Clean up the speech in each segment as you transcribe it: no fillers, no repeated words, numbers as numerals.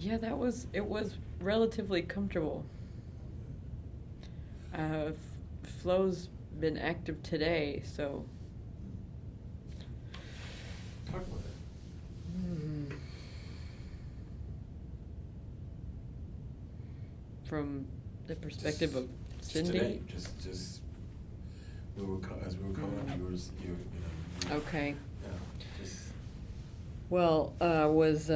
Yeah, it was relatively comfortable. Flo's been active today, so. Talk about it. From the perspective of Just Cindy. today, just as we were coming up, you know. Okay. Yeah, just. Well, was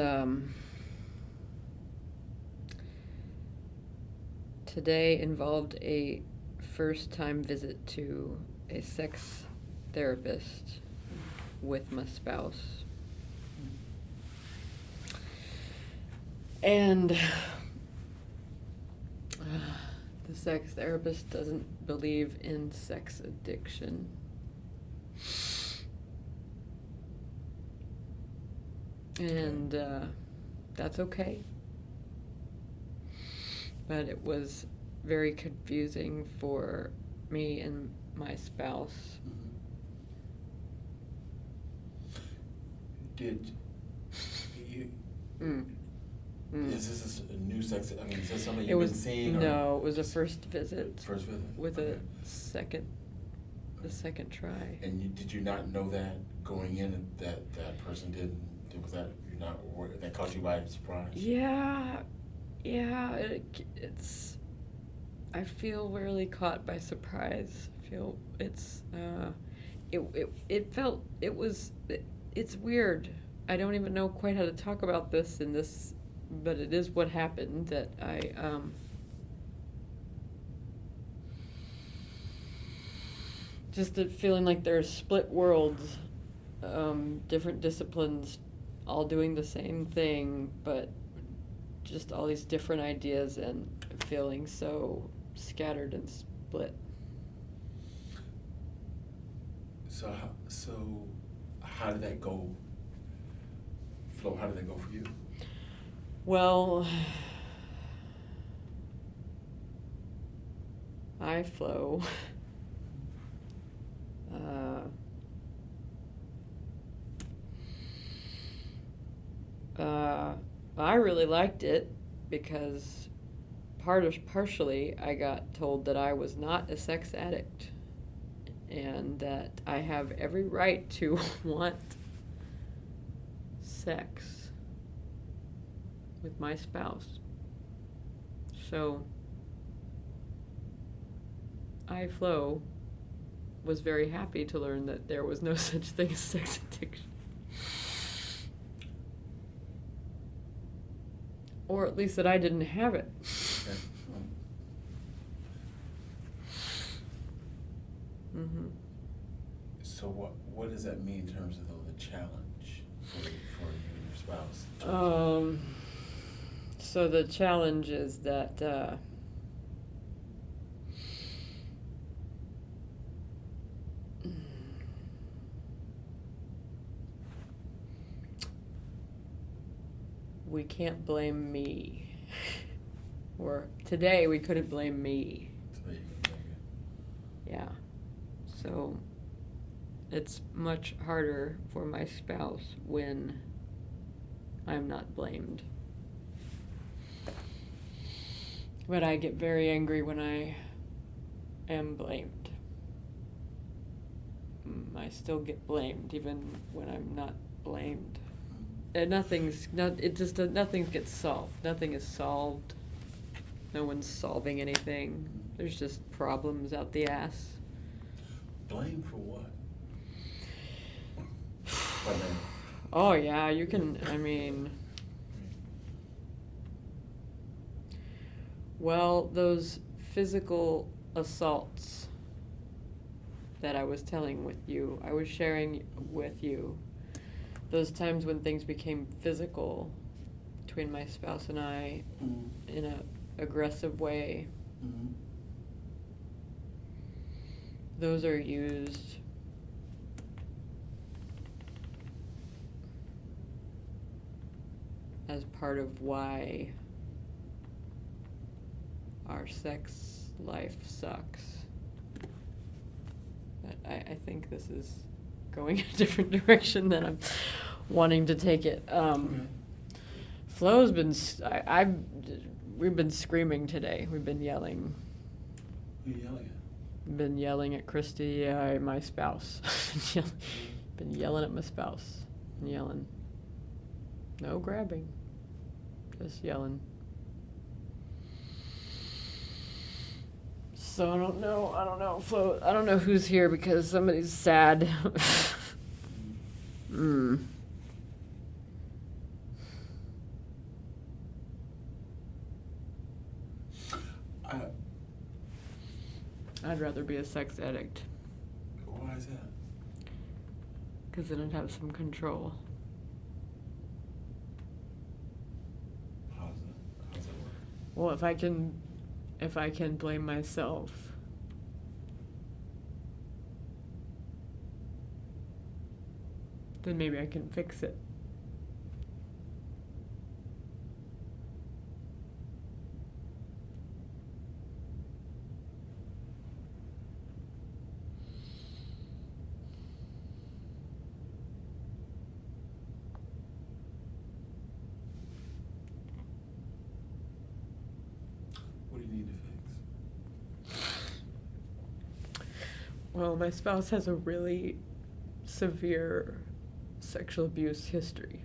today involved a first-time visit to a sex therapist with my spouse. And the sex therapist doesn't believe in sex addiction. And that's okay. But it was very confusing for me and my spouse. Did you? Mm. Is this a new sex? I mean, is this something It you've was been seeing? no, it was a first visit. First visit With okay. the second try. And did you not know that going in that person didn't? Was that you not aware, that caught you by surprise? Yeah. It's. I feel really caught by surprise. I feel it's. It felt it was. It's weird. I don't even know quite how to talk about this in this, but it is what happened that I just the feeling like there's split worlds, different disciplines, all doing the same thing, but just all these different ideas and feeling so scattered and split. So how did that go? Flo, how did that go for you? Well, I Flo. I really liked it because partially I got told that I was not a sex addict and that I have every right to want sex with my spouse. So I, Flo, was very happy to learn that there was no such thing as sex addiction. Or at least that I didn't have it. Okay. Mm-hmm. So what does that mean in terms of the challenge for you and your spouse? So the challenge is that we can't blame me. Or today we couldn't blame me. Yeah. So it's much harder for my spouse when I'm not blamed. But I get very angry when I am blamed. I still get blamed even when I'm not blamed. And nothing gets solved. Nothing is solved. No one's solving anything. There's just problems out the ass. Blame for what? What then? Oh yeah, you can, I mean, well, those physical assaults that I was sharing with you, those times when things became physical between my spouse and I in a aggressive way, those are used as part of why our sex life sucks. But I think this is going a different direction than I'm wanting to take it. Flo's been, we've been screaming today. We've been yelling. Who are you yelling Been yelling at Christy, my spouse. Been yelling at my spouse. Been yelling. No grabbing. Just yelling. So I don't know, Flo, I don't know who's here because somebody's sad. at? I'd rather be a sex addict Why is that? because then I'd have some control. How's that work? Well, if I can blame myself, then maybe I can fix it. What do you need to fix? Well, my spouse has a really severe sexual abuse history.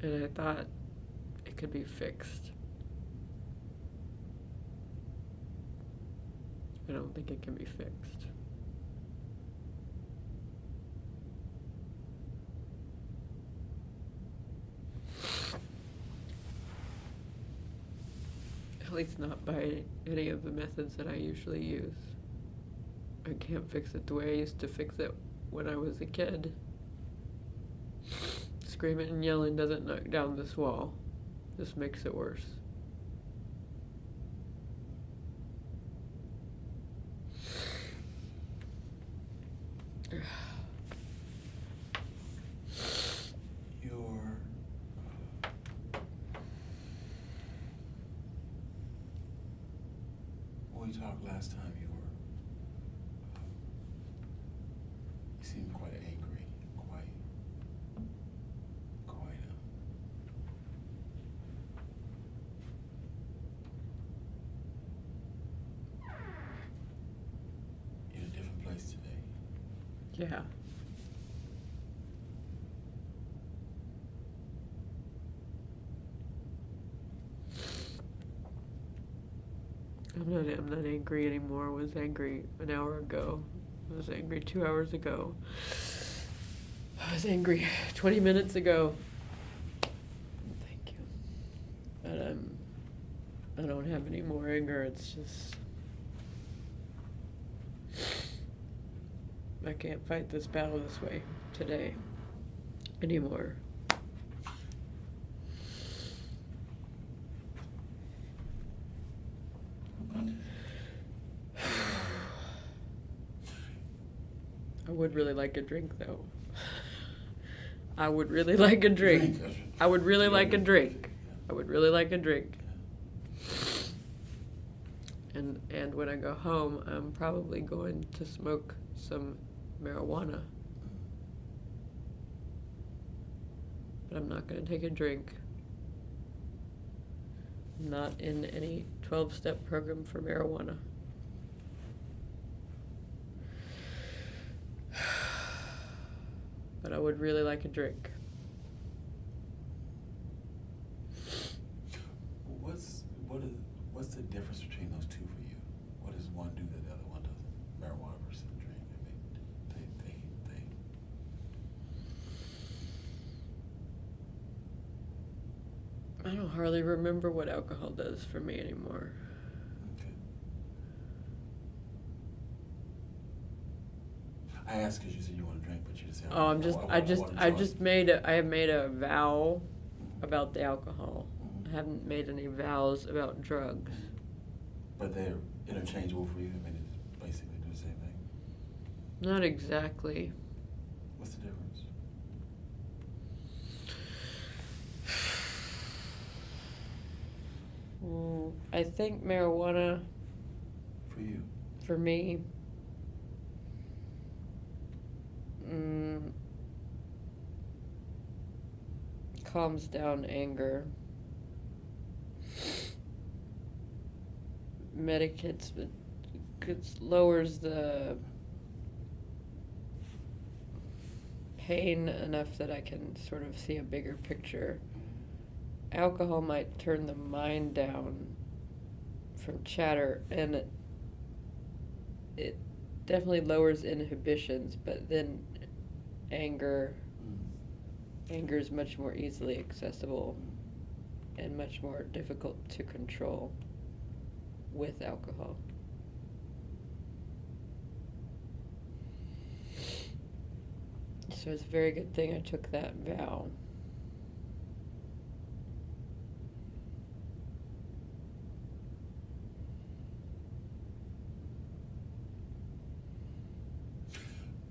And I thought it could be fixed. I don't think it can be fixed. At least not by any of the methods that I usually use. I can't fix it the way I used to fix it when I was a kid. Screaming and yelling doesn't knock down this wall, just makes it worse. When we talked last time, you seemed quite angry, quite, in a different place today. Yeah. I'm not angry anymore. I was angry an hour ago. I was angry 2 hours ago. I was angry 20 minutes ago. Thank you. But I don't have any more anger. It's just I can't fight this battle this way today anymore. I would really like a drink, though. I would really like a drink. I would really like a drink. I would really like a drink. And when I go home, I'm probably going to smoke some marijuana. But I'm not going to take a drink. I'm not in any 12-step program for marijuana. But I would really like a drink. What's the difference between those two for you? What does one do that the other one doesn't? Marijuana versus a drink. I don't hardly remember what alcohol does for me anymore. Okay. I asked because you said you want to drink, but you just said. Oh, I have made a vow about the alcohol. Mm-hmm. I haven't made any vows about drugs. But they're interchangeable for you. I mean, it's basically do the same thing. Not exactly. What's the difference? I think marijuana, for you? for me, mm, calms down anger. Medicates, it lowers the pain enough that I can sort of see a bigger picture. Alcohol might turn the mind down from chatter, and it definitely lowers inhibitions, but then anger anger is much more easily accessible and much more difficult to control with alcohol. So it's a very good thing I took that vow.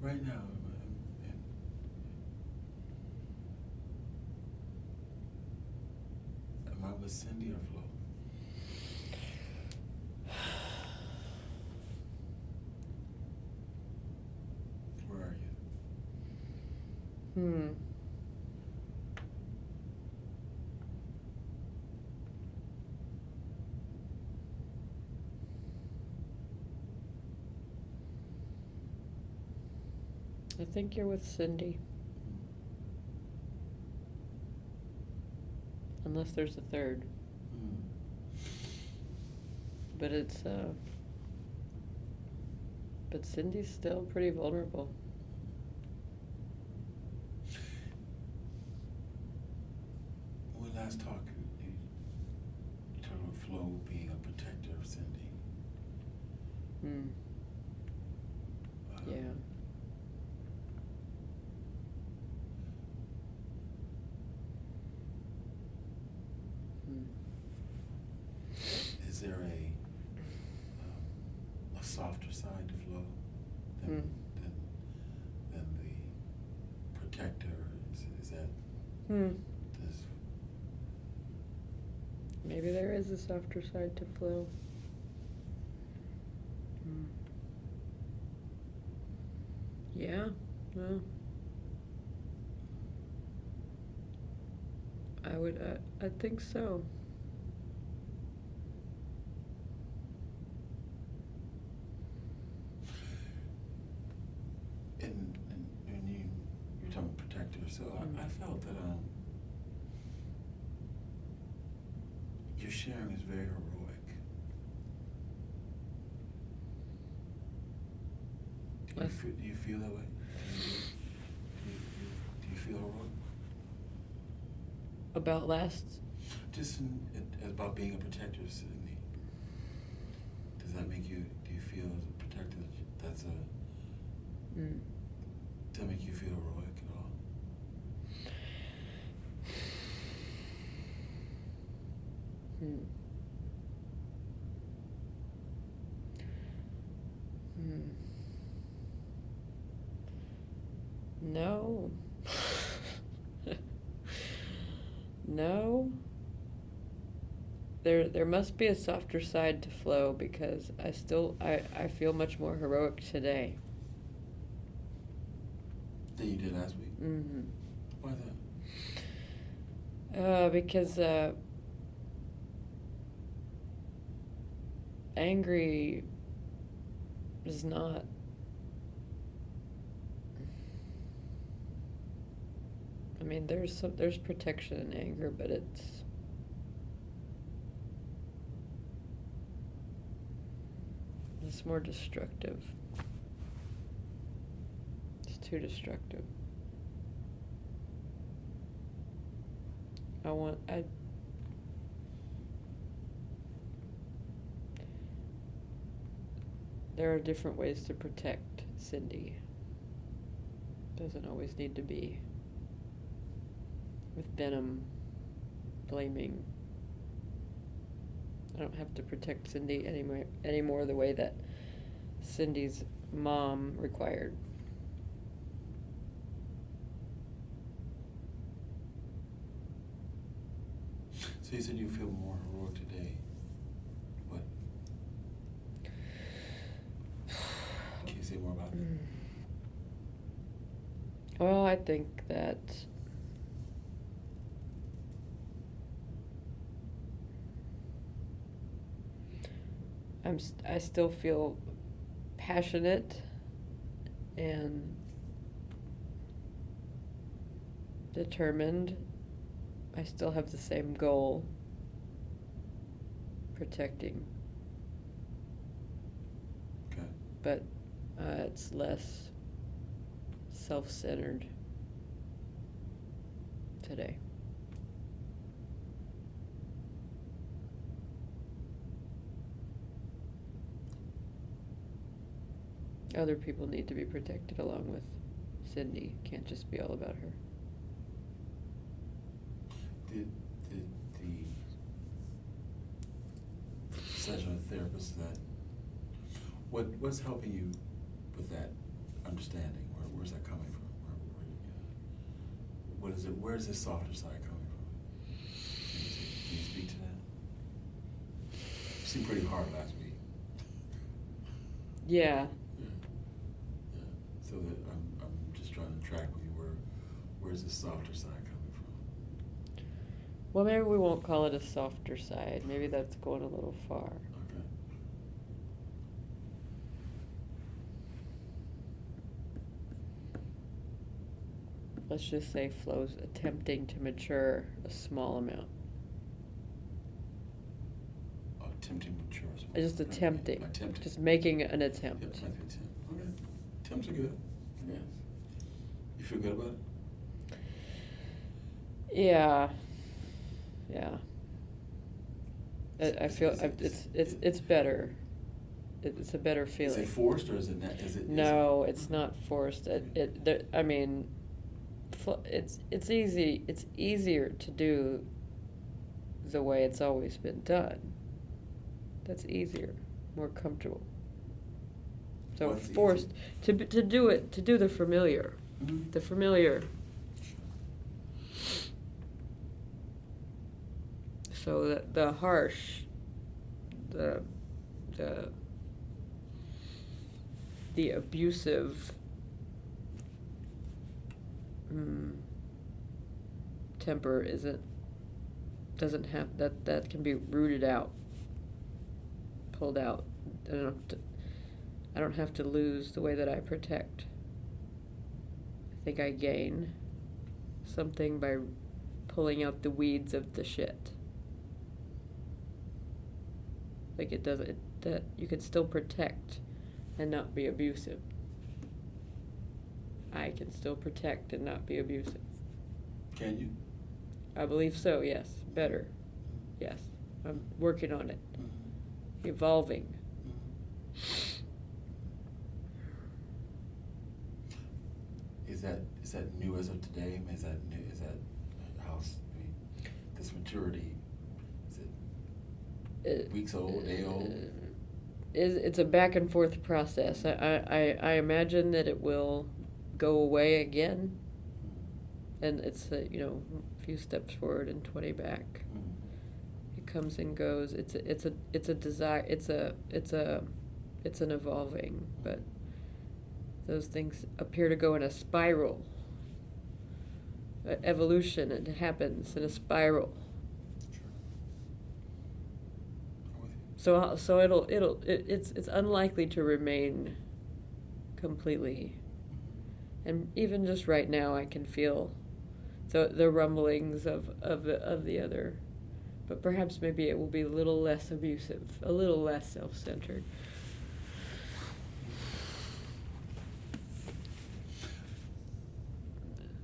Right now, am I with Cindy or Flo? Where are you? I think you're with Cindy. Unless there's a third. But but Cindy's still pretty vulnerable. When we last talked, you talked about Flo being a protector of Cindy. Yeah. Is there a softer side to Flo than the protector? Is that this? Maybe there is a softer side to Flo. Yeah. Well, I think so. And you're talking protector, so I felt that your sharing is very heroic. Do you feel that way? Do you feel heroic? About last. Just about being a protector of Sydney. Does that make you? Do you feel as a protector that's a? Does that make you feel heroic at all? No. No. There must be a softer side to Flo because I feel much more heroic today. Than you did last week? Why that? Because angry is not. I mean, there's protection in anger, but it's more destructive. It's too destructive. There are different ways to protect Cindy. Doesn't always need to be with venom, blaming. I don't have to protect Cindy anymore the way that Cindy's mom required. So you said you feel more heroic today. Well, I think that I still feel passionate and determined. I still have the same goal, protecting, Okay. but it's less self-centered today. Other people need to be protected along with Sydney. Can't just be all about her. Did the session with therapist that what's helping you with that understanding? Where's that coming from? What is it? Where's this softer side coming from? Can you speak to that? You seemed pretty hard last week. Yeah. Yeah. Yeah. So that I'm just trying to track with you where's the softer side coming from? Well, maybe we won't call it a softer side. Maybe that's going a little far. Okay. Let's just say Flo's attempting to mature a small amount. Oh, attempting mature. Just attempting. Attempting. Just making an Yep, attempt. I think attempt. Okay. Attempts are good. Yes. You feel good about it? Yeah. Yeah. I feel it's better. It's a better feeling. Is it forced or is it not? No, it's not forced. I mean, it's easy. It's easier to do the way it's always been done. That's easier, more comfortable. So What's forced to do it, to do the familiar. Mhm. The familiar. So the harsh, the abusive temper doesn't have that can be rooted out, pulled out. I don't have to lose the way that I protect. I think I gain something by pulling out the weeds of the shit. Like that you can still protect and not be abusive. I can still protect and not be abusive. Can you? I believe so, yes. Better. Yes. I'm working on it. Evolving. Is that new as of today? Is that house? This maturity, is it weeks old, day old? It's a back and forth process. I imagine that it will go away again, and it's a few steps forward and 20 back. It comes and goes. It's a desire. It's an evolving, but those things appear to go in a spiral. Evolution, it happens in a spiral. Sure. So it's unlikely to remain completely. And even just right now, I can feel the rumblings of the other, but perhaps maybe it will be a little less abusive, a little less self-centered.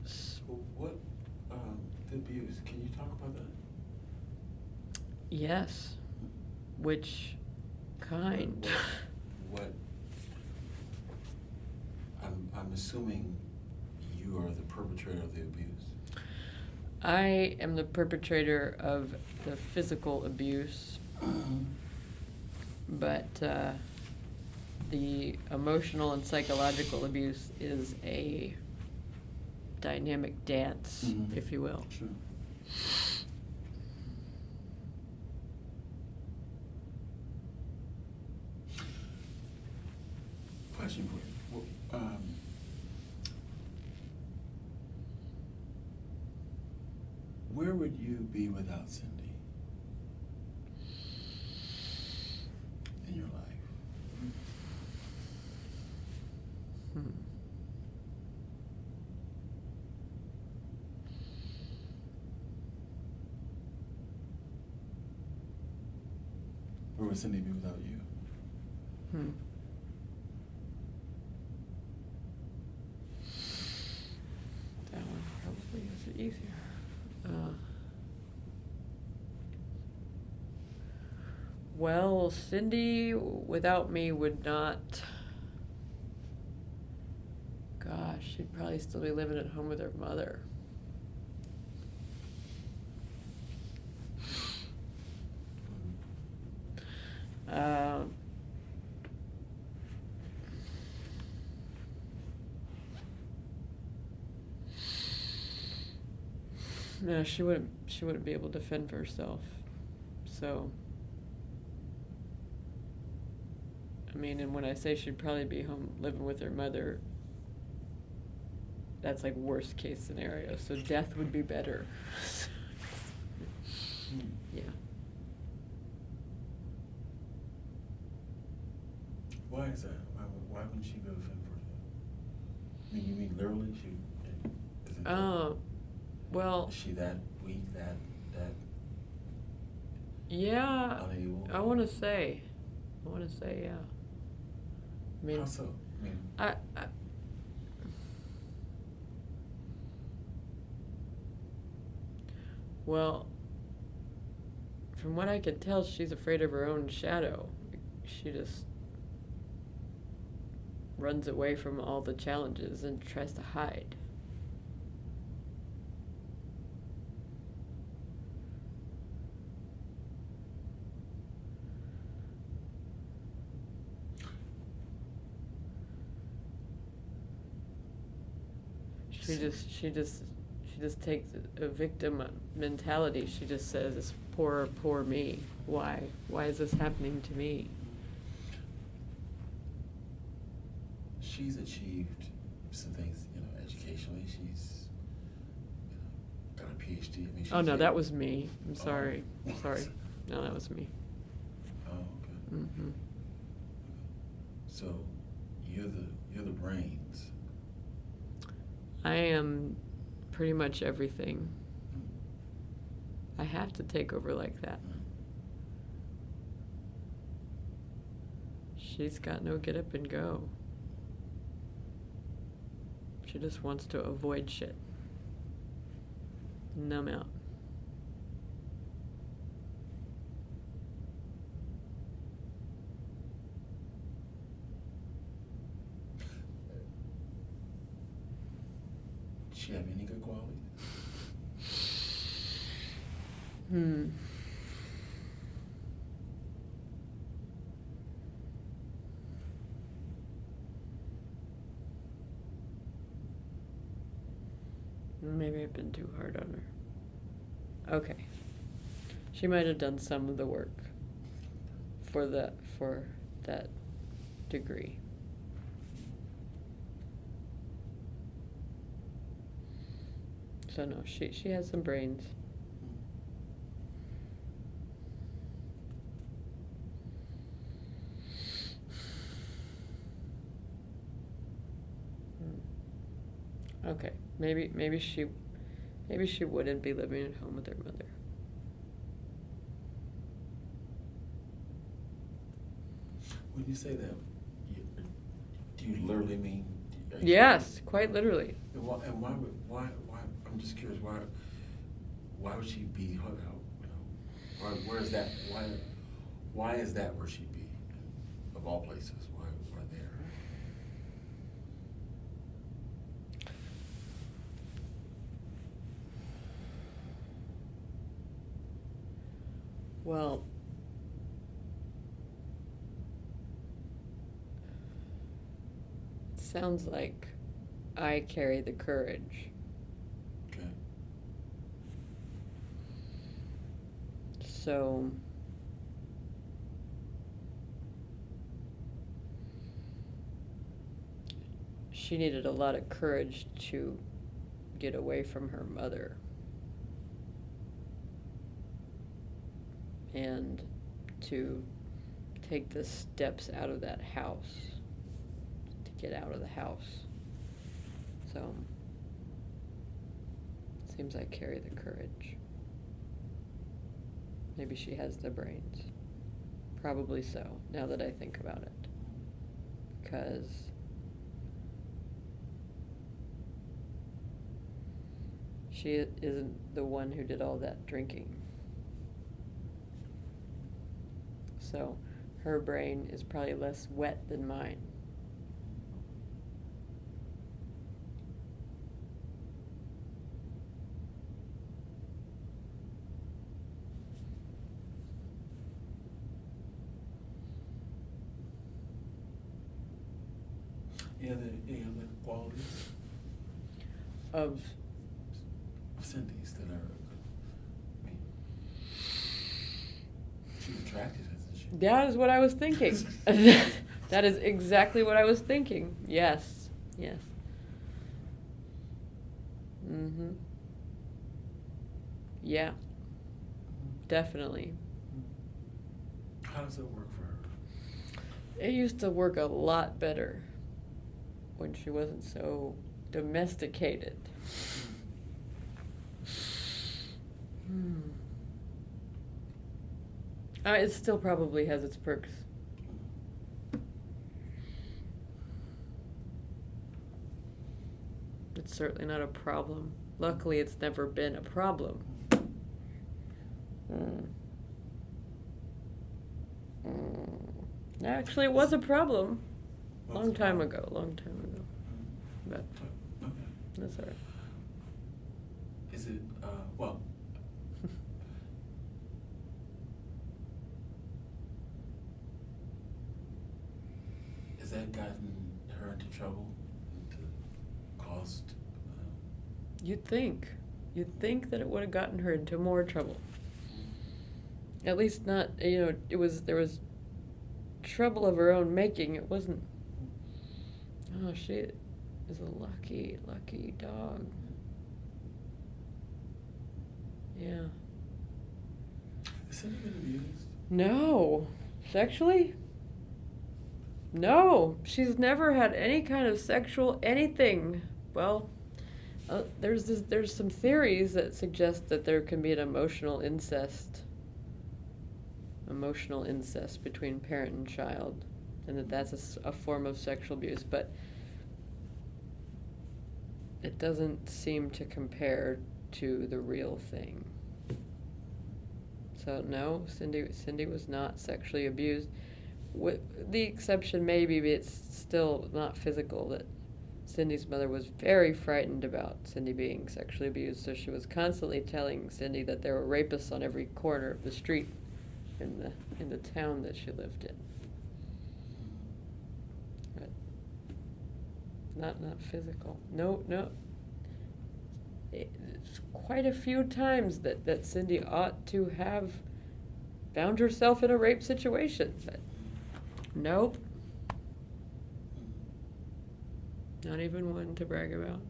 So what the abuse? Can you talk about that? Yes. Which kind? What I'm assuming you are the perpetrator of the abuse. I am the perpetrator of the physical abuse, but the emotional and psychological abuse is a dynamic dance, Mhm. if you will. Sure. Question for you. Where would you be without Cindy in your life? Hmm. Where would Cindy be without you? Hmm. That one probably is easier. Well, Cindy without me would not. Gosh, she'd probably still be living at home with her mother. Um, no, she wouldn't. She wouldn't be able to fend for herself. So, I mean, and when I say she'd probably be home living with her mother, that's like worst case scenario. So death would be better. Yeah. Why is that? Why wouldn't she be able to fend for herself? I mean, you mean literally? Is it Well. Is she that weak, that Yeah. unable? I want to say, yeah. I mean, How so? I mean, I well, from what I could tell, she's afraid of her own shadow. She just runs away from all the challenges and tries to hide. She just takes a victim mentality. She just says, "It's poor me. Why is this happening to me?" she's achieved some things, educationally. She's, got a PhD. I mean, Oh no, she's that was me. I'm sorry. Oh. Sorry. No, that was me. Oh, okay. Mhm. So, you're the brains. I am pretty much everything. I have to take over like that. She's got no get up and go. She just wants to avoid shit. Numb out. Does she have any good qualities? Maybe I've been too hard on her. Okay. She might have done some of the work for that degree. So no, she has some brains. Okay, maybe she wouldn't be living at home with her mother. When you say that, do you literally mean? Yes, quite literally. And why? I'm just curious. Why would she be hung out? Where is that? Why is that where she'd be? Of all places, why there? Well, sounds like I carry the courage. Okay. So she needed a lot of courage to get away from her mother. and to take the steps out of that house, to get out of the house. So, seems like Carrie the courage. Maybe she has the brains. Probably so, now that I think about it. Because she isn't the one who did all that drinking. So her brain is probably less wet than mine. Any other qualities Of of Cindy's that are, I mean, she's attractive, isn't she? that is what I was thinking. That is exactly what I was thinking. Yes. Yes. Mm-hmm. Yeah. Definitely. How does it work for her? It used to work a lot better when she wasn't so domesticated. It still probably has its perks. It's certainly not a problem. Luckily, it's never been a problem. Actually, it was a problem. Long time ago. But Okay. that's all right. Is it, well, has that gotten her into trouble, into cost? You'd think that it would have gotten her into more trouble. At least not, there was trouble of her own making. It wasn't, oh, she is a lucky, lucky dog. Yeah. Has Cindy been abused? No. Sexually? No. She's never had any kind of sexual anything. Well, there's some theories that suggest that there can be an emotional incest between parent and child, and that's a form of sexual abuse, but it doesn't seem to compare to the real thing. So no, Cindy was not sexually abused. With the exception, maybe it's still not physical, that Cindy's mother was very frightened about Cindy being sexually abused, so she was constantly telling Cindy that there were rapists on every corner of the street in the town that she lived in. But not physical. No. It's quite a few times that Cindy ought to have found herself in a rape situation, but nope. Not even one to brag about.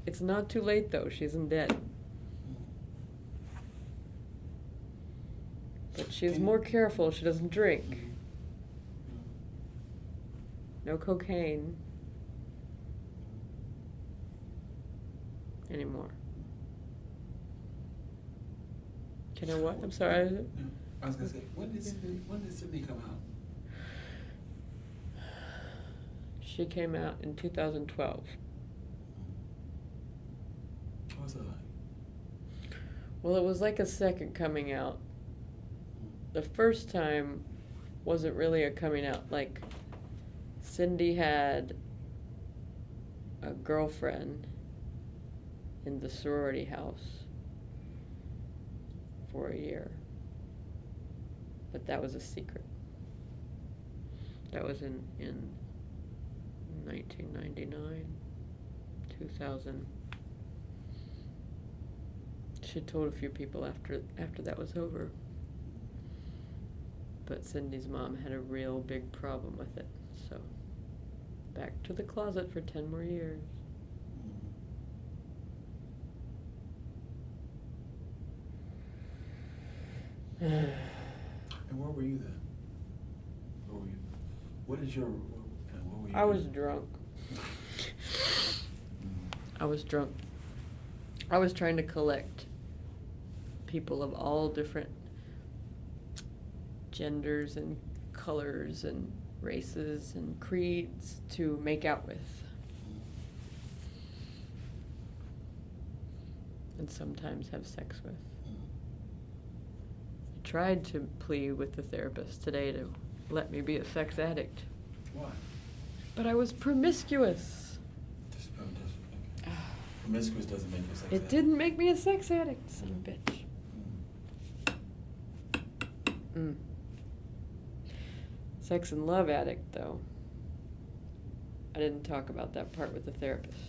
It's not too late, though. She isn't dead. But she's more careful. She doesn't drink. No cocaine. Anymore. Can I what? I'm sorry. Yeah. I was gonna say, when did Cindy come out? She came out in 2012. What was it like? Well, it was like a second coming out. The first time wasn't really a coming out. Like, Cindy had a girlfriend in the sorority house for a year. But that was a secret. That was in 1999, 2000. She told a few people after that was over. But Cindy's mom had a real big problem with it, so back to the closet for 10 more years. And where were you then? Where were you? What is your, and what were you I was doing? drunk. Mm. I was drunk. I was trying to collect people of all different genders and colors and races and creeds to make out with. And sometimes have sex with. I tried to plead with the therapist today to let me be a sex addict, Why? but I was promiscuous. Okay. Promiscuous doesn't make you a sex It addict. didn't make me a sex addict, son of a bitch. Mm. Sex and love addict, though. I didn't talk about that part with the therapist.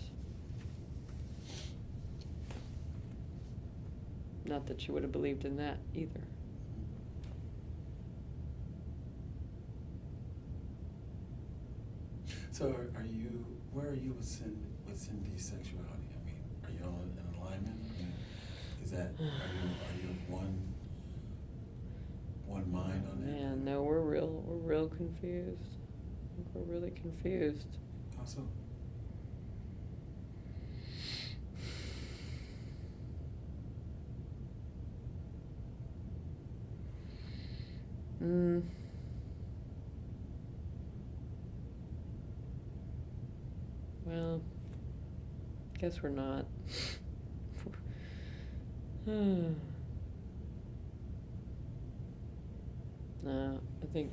Not that she would have believed in that either. So are you, where are you with Cindy's sexuality? I mean, are you on an alignment? I mean, is that, are you of one mind on that? Man, no, we're real confused. I think we're really confused. How so? Mm. Well, guess we're not. No, I think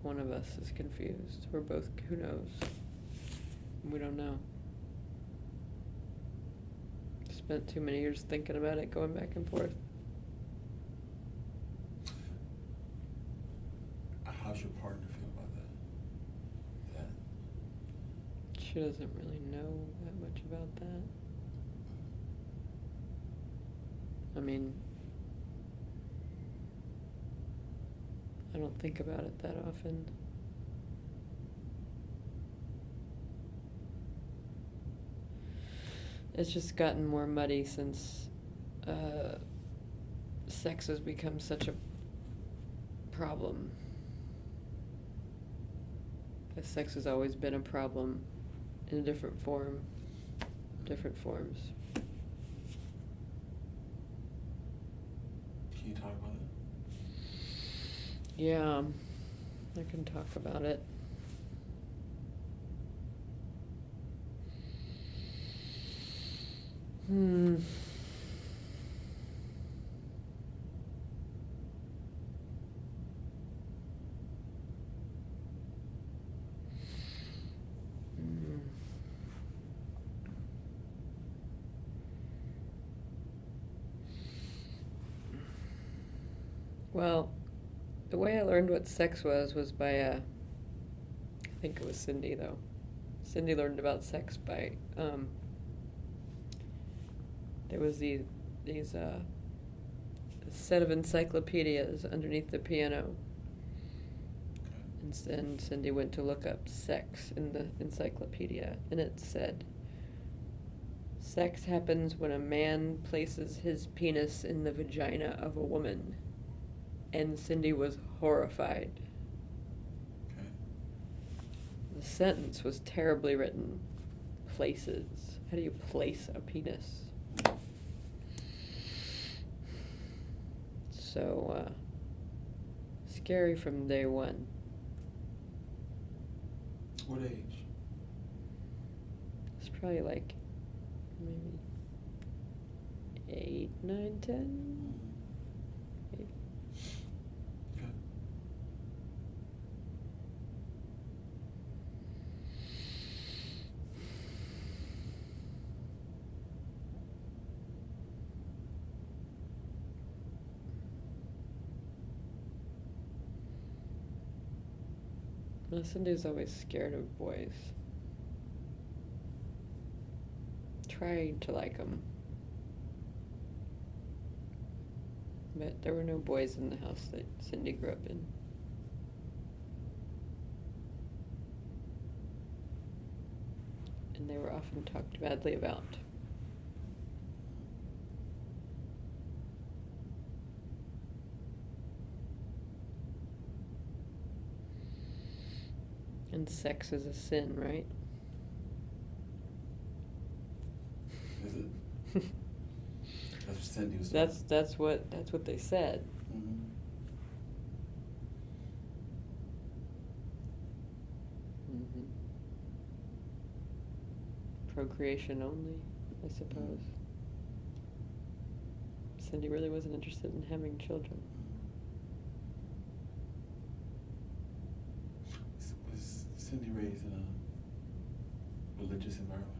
one of us is confused. We're both, who knows? We don't know. Spent too many years thinking about it, going back and forth. How's your partner feel about that? She doesn't really know that much about that. I mean, I don't think about it that often. It's just gotten more muddy since sex has become such a problem. Sex has always been a problem in a different form, different forms. Can you talk about it? Yeah, I can talk about it. Well, the way I learned what sex was by, I think it was Cindy, though. Cindy learned about sex by, there was these set of encyclopedias underneath the piano. And Cindy went to look up sex in the encyclopedia, and it said, sex happens when a man places his penis in the vagina of a woman. And Cindy was horrified. Okay. The sentence was terribly written. Places. How do you place a penis? So, scary from day one. What age? It's probably like maybe 8, 9, 10. Maybe. Okay. Well, Cindy's always scared of boys. Trying to like them. But there were no boys in the house that Cindy grew up in. And they were often talked badly about. And sex is a sin, right? Is it? That's what Cindy was saying. That's what they said. Mhm. Hmm. Procreation only, I suppose. Cindy really wasn't interested in having children. Was Cindy raised in a religious environment?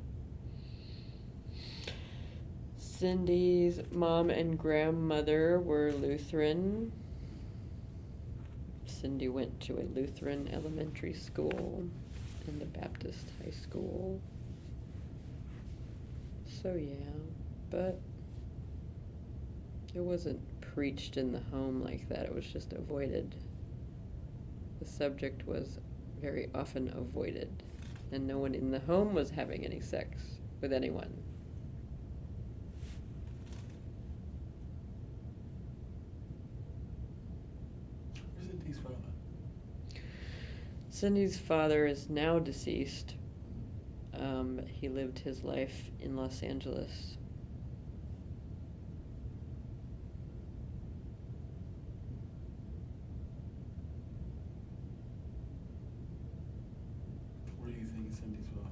Cindy's mom and grandmother were Lutheran. Cindy went to a Lutheran elementary school and a Baptist high school. So yeah, but it wasn't preached in the home like that. It was just avoided. The subject was very often avoided, and no one in the home was having any sex with anyone. Where's Cindy's father? Cindy's father is now deceased. He lived his life in Los Angeles. Where do you think is Cindy's father?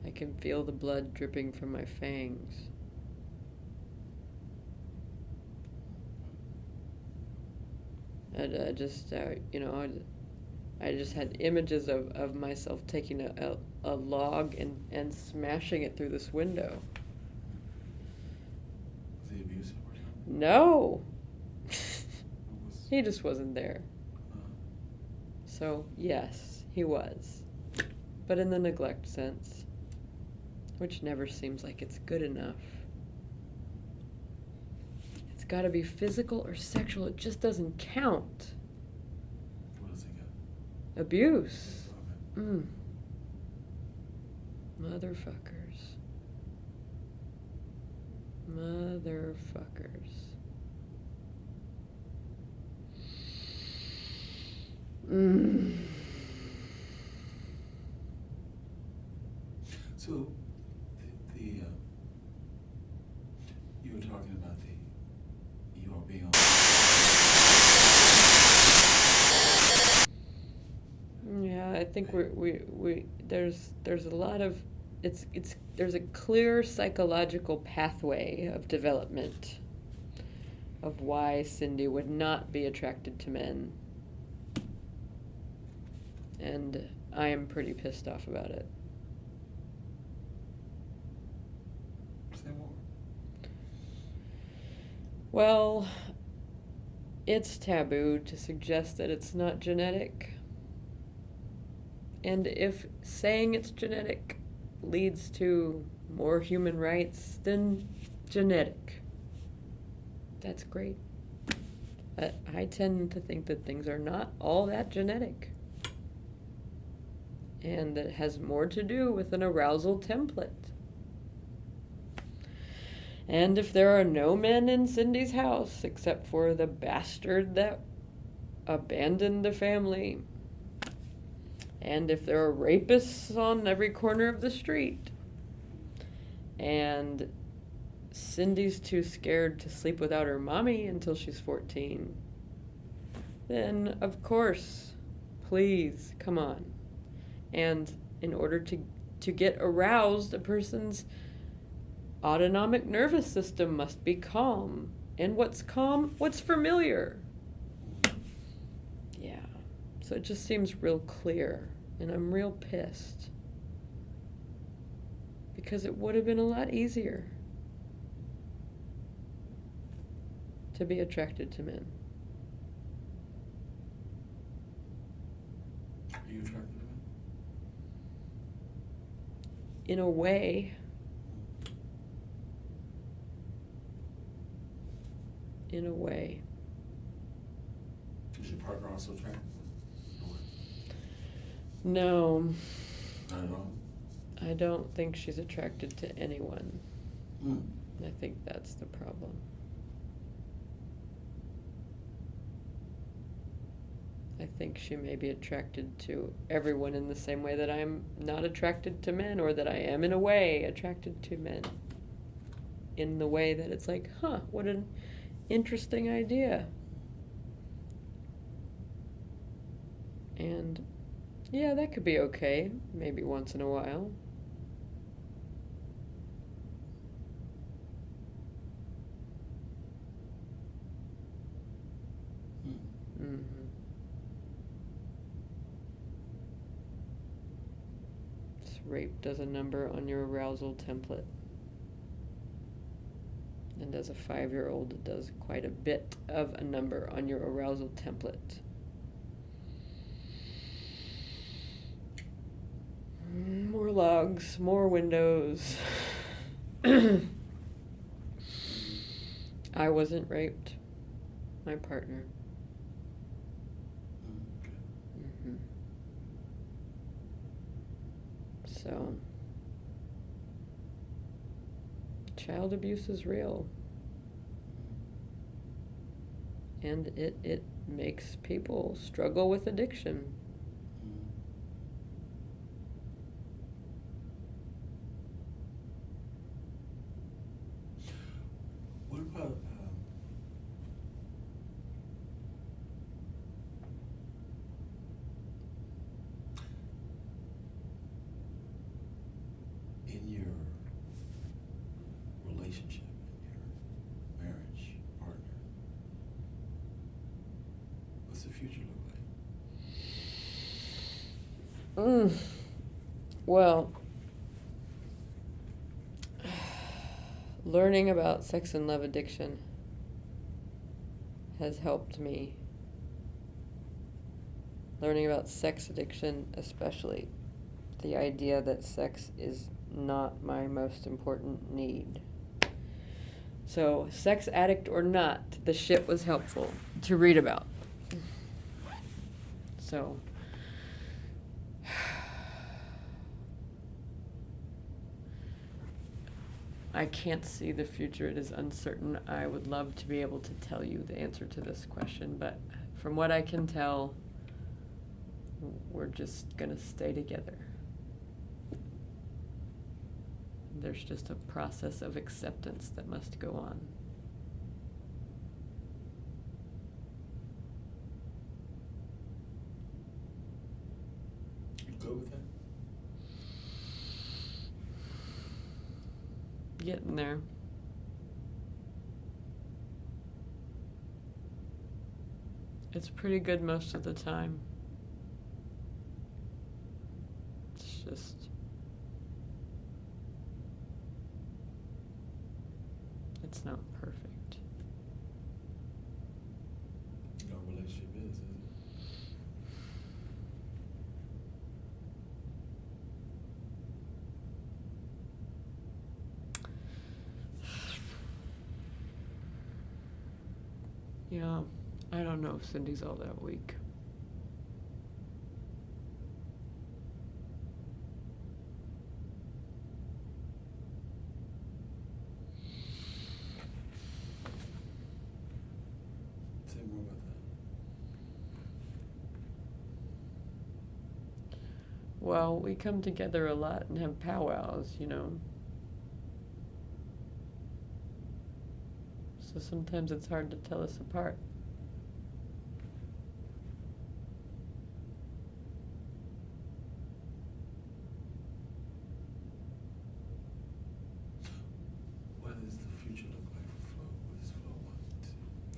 I can feel the blood dripping from my fangs. And I just, I just had images of myself taking a log and smashing it through this window. Was he abusive or something? No! Or was- He just wasn't there. uh, So, yes, he was. But in the neglect sense, which never seems like it's good enough. It's gotta be physical or sexual, it just doesn't count. What does he get? Abuse. Okay. Motherfuckers. Motherfuckers. So, you were talking about you all being on. Yeah, I think there's a lot of there's a clear psychological pathway of development of why Cindy would not be attracted to men. And I am pretty pissed off about it. Say more. Well, it's taboo to suggest that it's not genetic. And if saying it's genetic leads to more human rights, then genetic. That's great. I tend to think that things are not all that genetic. And that it has more to do with an arousal template. And if there are no men in Cindy's house except for the bastard that abandoned the family, and if there are rapists on every corner of the street, and Cindy's too scared to sleep without her mommy until she's 14, then of course, please, come on. And in order to get aroused, a person's autonomic nervous system must be calm. And what's calm? What's familiar? Yeah. So it just seems real clear. And I'm real pissed. Because it would have been a lot easier to be attracted to men. Are you attracted to him? In a way. In a way. Is your partner also attracted? No, Not at all. I don't think she's attracted to anyone. Mm. I think that's the problem. I think she may be attracted to everyone in the same way that I'm not attracted to men, or that I am, in a way, attracted to men. In the way that it's like, huh, what an interesting idea. And yeah, that could be okay, maybe once in a while. Mm-hmm. Rape does a number on your arousal template. And as a 5-year-old, it does quite a bit of a number on your arousal template. More logs, more windows. I wasn't raped. My partner. Okay. Mm-hmm. So, child abuse is real. And it makes people struggle with addiction. What about in your relationship, in your marriage partner? What's the future look like? Well, learning about sex and love addiction has helped me. Learning about sex addiction, especially. The idea that sex is not my most important need. So, sex addict or not, the shit was helpful to read about. So, I can't see the future. It is uncertain. I would love to be able to tell you the answer to this question, but from what I can tell, we're just gonna stay together. There's just a process of acceptance that must go on. You good with that? Getting there. It's pretty good most of the time. It's just... it's not perfect. No relationship is it? Yeah, I don't know if Cindy's all that weak. Say more about that. Well, we come together a lot and have powwows, you know. So sometimes it's hard to tell us apart. What does the future look like for Flo? What does Flo want the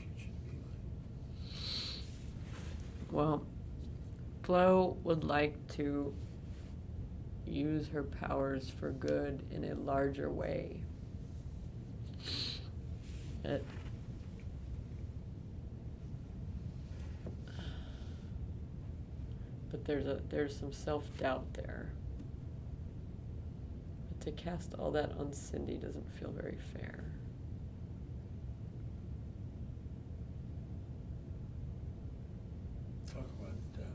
future to be like? Well, Flo would like to use her powers for good in a larger way. But there's some self-doubt there. But to cast all that on Cindy doesn't feel very fair. Talk about doubt.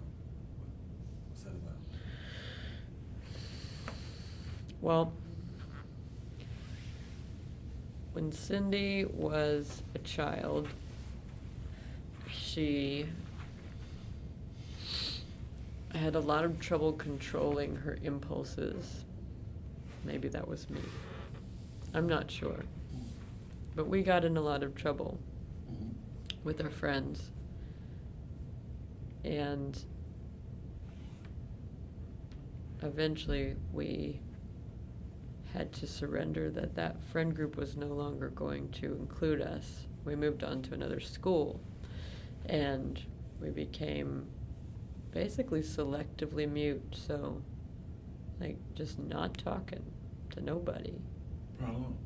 What's that about? Well, when Cindy was a child, she had a lot of trouble controlling her impulses. Maybe that was me. I'm not sure. But we got in a lot of trouble Mhm. with our friends. And eventually we had to surrender that friend group was no longer going to include us. We moved on to another school, and we became basically selectively mute, so like just not talking to nobody. For how long?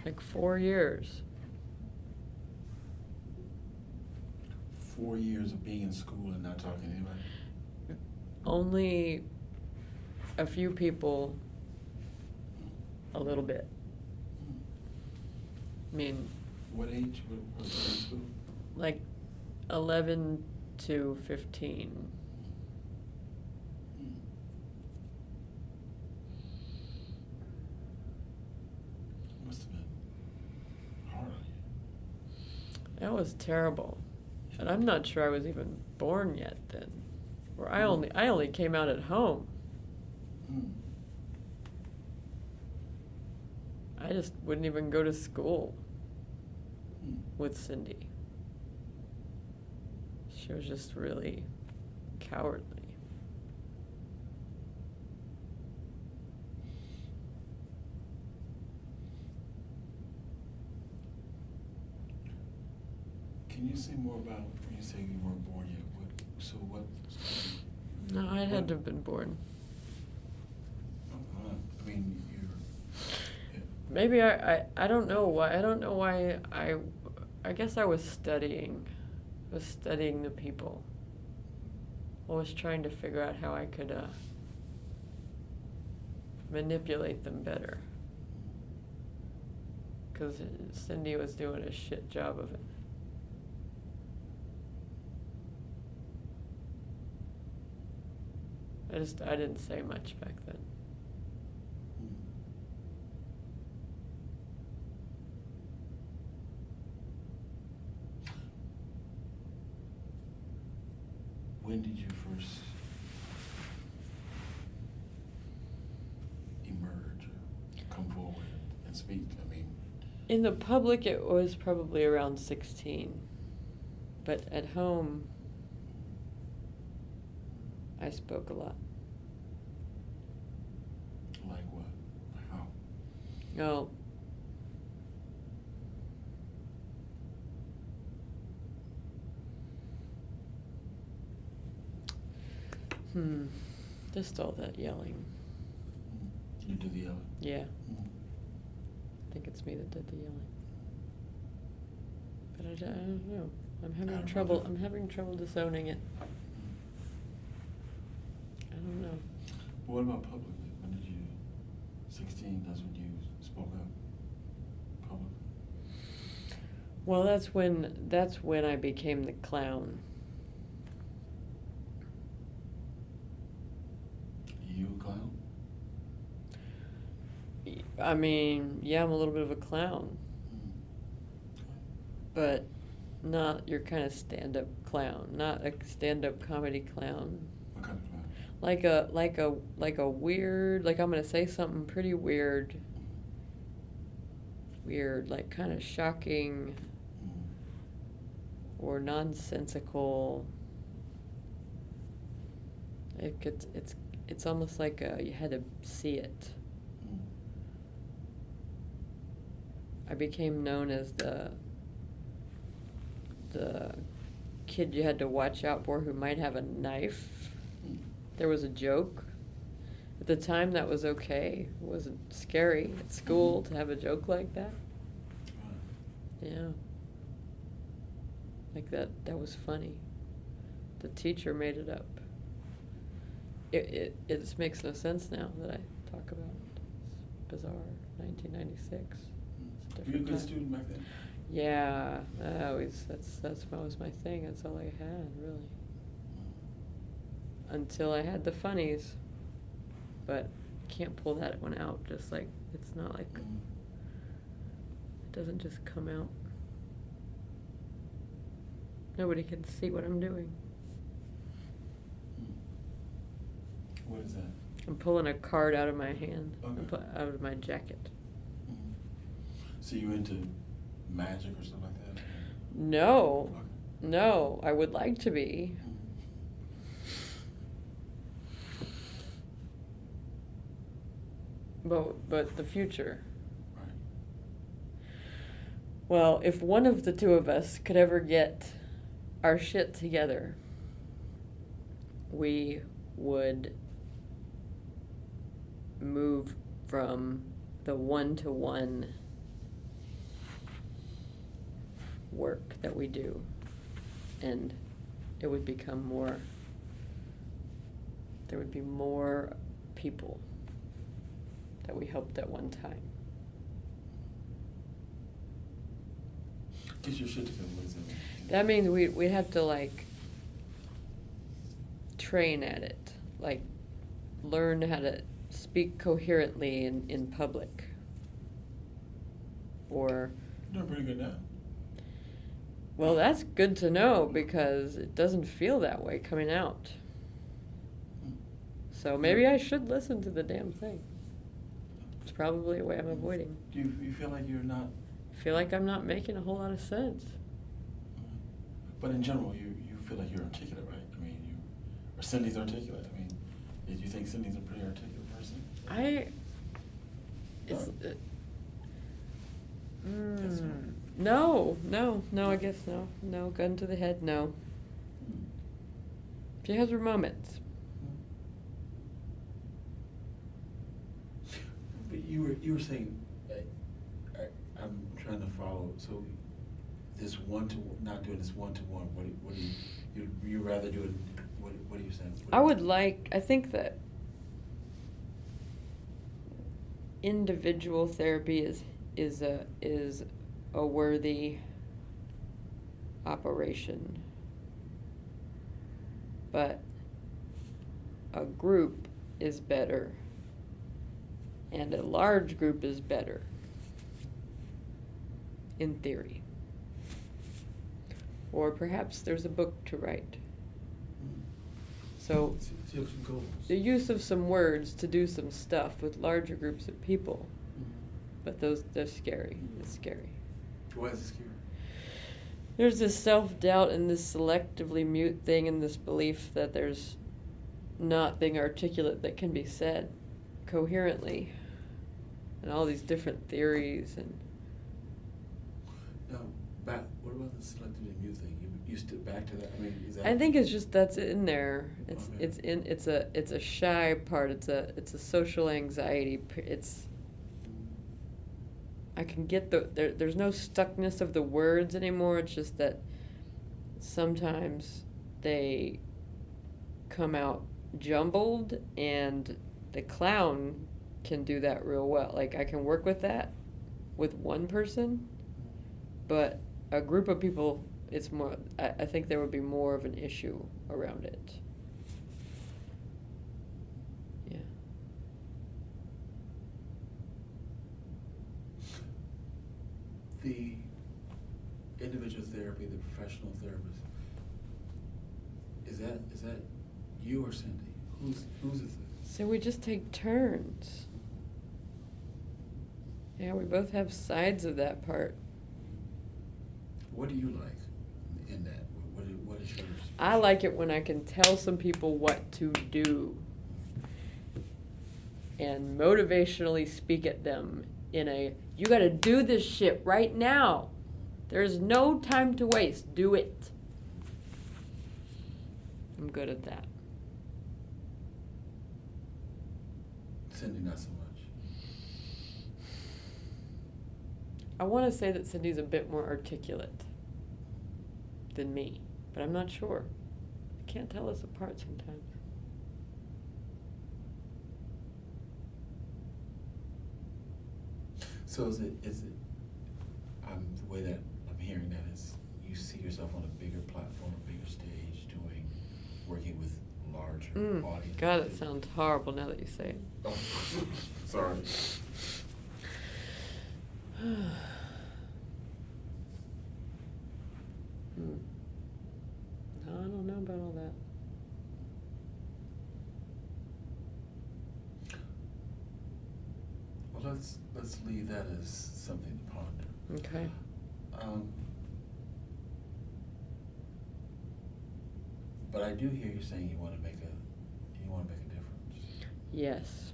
Like 4 years. 4 years of being in school and not talking to anybody? Only a few people, a little bit. I mean, What age was you in school? like 11 to 15. Mm. Must have been hard on you. That was terrible. And I'm not sure I was even born yet then. Or I only came out at home. Mm. I just wouldn't even go to school Mm. with Cindy. She was just really cowardly. Can you say more about when you say you weren't born yet? What? No, I had to have been born. I mean, you're. Maybe I don't know why. I don't know why I guess I was studying. I was studying the people. I was trying to figure out how I could manipulate them better. Because Cindy was doing a shit job of it. I didn't say much back then. When did you first emerge or come forward and speak? I mean, In the public, it was probably around 16. But at home, I spoke a lot. like what? How? Oh. Just all that yelling. You did the yelling? Yeah. Mm. I think it's me that did the yelling. But I don't know. I'm I having don't trouble. know. I'm having trouble disowning it. I don't know. What about publicly? When did you? 16. That's when you spoke up publicly. Well, that's when I became the clown. You a clown? I mean, yeah, I'm a little bit of a clown, Mm. but not your kind of stand-up clown, not a stand-up comedy clown. What kind of clown? Like a weird, like I'm gonna say something pretty weird, like kind of shocking Mm. or nonsensical. It's almost like you had to see it. Mm. I became known as the kid you had to watch out for who might have a knife. Mm. There was a joke. At the time, that was okay. It wasn't scary at school to have a joke like that. Yeah. Like that was funny. The teacher made it up. It just makes no sense now that I talk about it. It's bizarre. 1996. It's a Were you a different good time. student back then? Yeah, that was my thing. That's all I had, really. Until I had the funnies, but can't pull that one out. Just like it's not like Mm. it doesn't just come out. Nobody can see what I'm doing. What is that? I'm pulling a card out of my hand, Okay. out of my jacket. Mhm. So you into magic or something like that? No, Okay. no, I would like to be. Mhm. But the future. Right. Well, if one of the two of us could ever get our shit together, we would move from the one-to-one work that we do, and it would become more, there would be more people that we helped at one time. Get your shit together. What does that mean? That means we'd have to, like, train at it, like, learn how to speak coherently in public. Or, You're doing pretty good now. well, that's good to know because it doesn't feel that way coming out. Hmm. So maybe I should listen to the damn thing. It's probably a way I'm avoiding. Do you feel like you're not? I feel like I'm not making a whole lot of sense. But in general, you feel like you're articulate, right? I mean, or Cindy's articulate. I mean, do you think Cindy's a pretty articulate person? It's, No. Yes, ma'am. no, I guess no. No, gun to the head, no. Hmm. She has her moments. But you were saying, I'm trying to follow. So this not doing this one-to-one. What do you rather do it? What are you saying? I think that individual therapy is a worthy operation. But a group is better. And a large group is better. In theory. Or perhaps there's a book to write. So So you have some goals. the use of some words to do some stuff with larger groups of people, but they're scary. It's scary. Why is it scary? There's this self-doubt and this selectively mute thing and this belief that there's nothing articulate that can be said coherently, and all these different theories and. Now, what about the selective and mute thing? You stood back to that. I mean, is that? I think it's just that's in there. Okay. It's a shy part. It's a social anxiety. I can get there's no stuckness of the words anymore. It's just that sometimes they come out jumbled, and the clown can do that real well. Like, I can work with that with one person, but a group of people, it's more, I think there would be more of an issue around it. Yeah. The individual therapy, the professional therapist, is that you or Cindy? Who's it? So we just take turns. Yeah, we both have sides of that part. What do you like in that? What is yours? I like it when I can tell some people what to do and motivationally speak at them in a, you gotta do this shit right now. There's no time to waste. Do it. I'm good at that. Cindy, not so much. I want to say that Cindy's a bit more articulate than me, but I'm not sure. I can't tell us apart sometimes. So is it the way that I'm hearing that is you see yourself on a bigger platform, a bigger stage, working with larger audiences. God, it sounds horrible now that you say it. Oh, sorry. No, I don't know about all that. let's leave that as something to ponder. Okay. But I do hear you saying you wanna make a difference. Yes.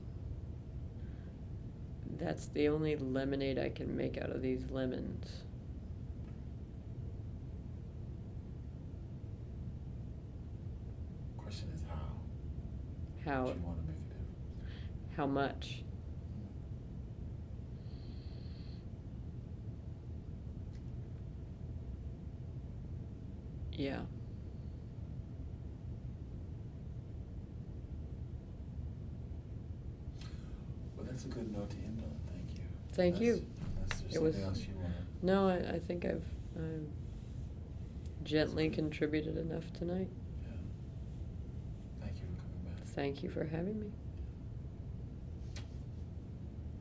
That's the only lemonade I can make out of these lemons. Question is how? How, Do you wanna make a difference? how much? Yeah. Well, that's a good note to end on, thank you. Thank you. Unless there's It was- something else you wanna. No, I think I've gently contributed enough tonight. Yeah. Thank you for coming back. Thank you for having me.